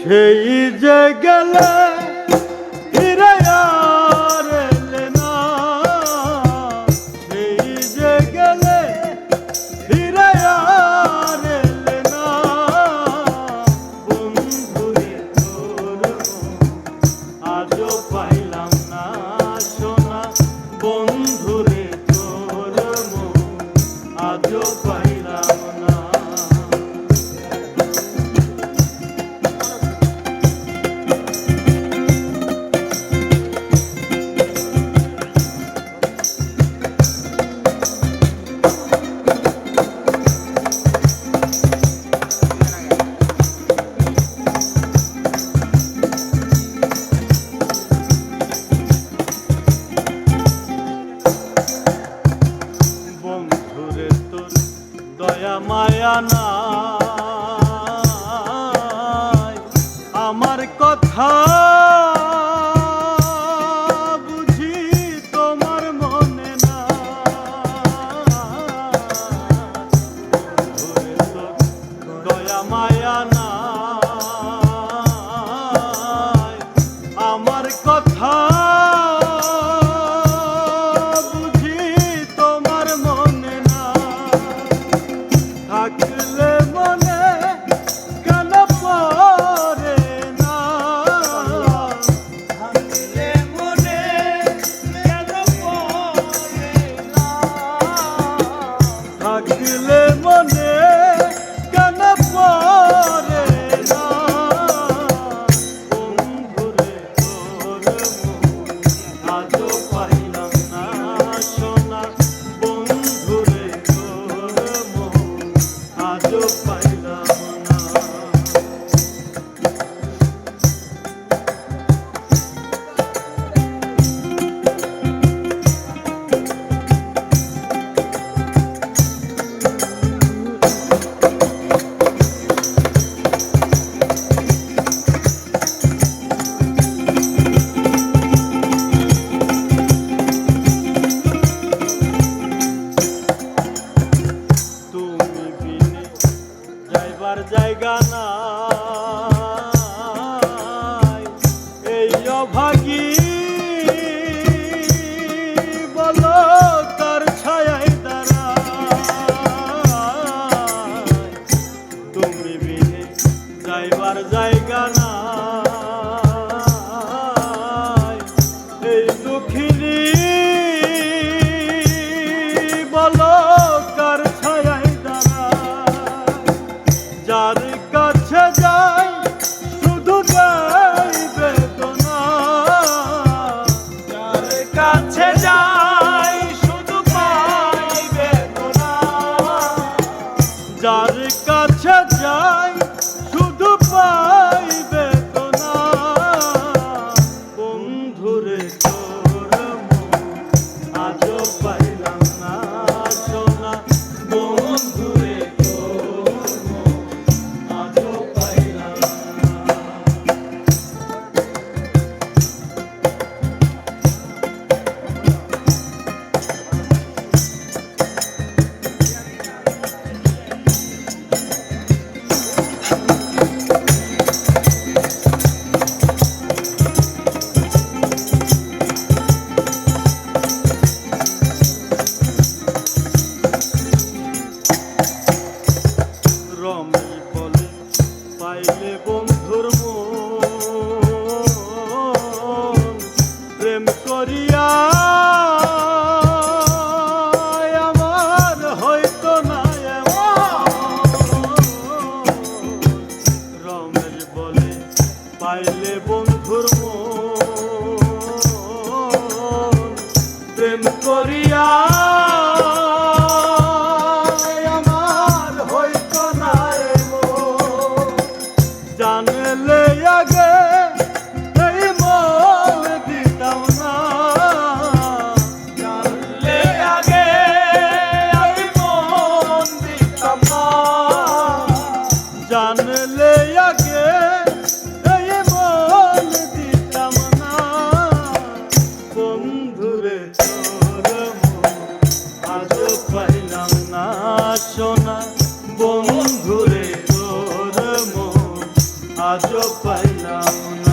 সেই যে গেলে ফিরে আর এলে না, সেই যে গেলে ফিরে আর এলে না, বন্ধুরে তোর আজও পাইলাম না সোনা, বন্ধুরে তোর আজও পাইলাম না। বন্ধুরে তোর দয়া মায়া নাই, আমার কথা বুঝি তোমার মনে না। বন্ধুরে তোর দয়া মায়া নাই, আমার কথা থাকলে মনে কেন পড়ে না, থাকলে মনে কেন পড়ে না, থাকলে মনে কেন পড়ে না, বন্ধুরে তোর আজও পাইলাম না সোনা, বন্ধুরে তোর আজও পাইলাম না। তুমি বিনে যাইবার জায়গা নাই, এই অভাগী বলো তার ছায়ায় দাঁড়ায়, তুমি বিনে যাইবার জায়গা নাই, এই দুঃখিনী বলো কার ছায়ায় দাঁড়ায়, যার কাছে যাই শুধু গাই বেদনা, যার কাছে যাই শুধু গাই বেদনা, যার কাছে যাই শুধু পাই বেদনা, বন্ধুরে তোর আজও পাইলাম না সোনা, বন্ধুরে তোর আজও পাইলাম না। রমেশ বলে পাইলে বন্ধুর মন, প্রেম করিয়া আমার হয়তো না এমন। রমেশ বলে পাইলে বন্ধুর মন, প্রেম করিয়া জানলে আগে এই মন দিতাম না, জানলে আগে এই মন দিতাম না, জানলে আগে এই মন দিতাম না, বন্ধুরে তোর আজও পাইলাম না সোনা, বন্ধুরে তোর আজও পাইলাম না।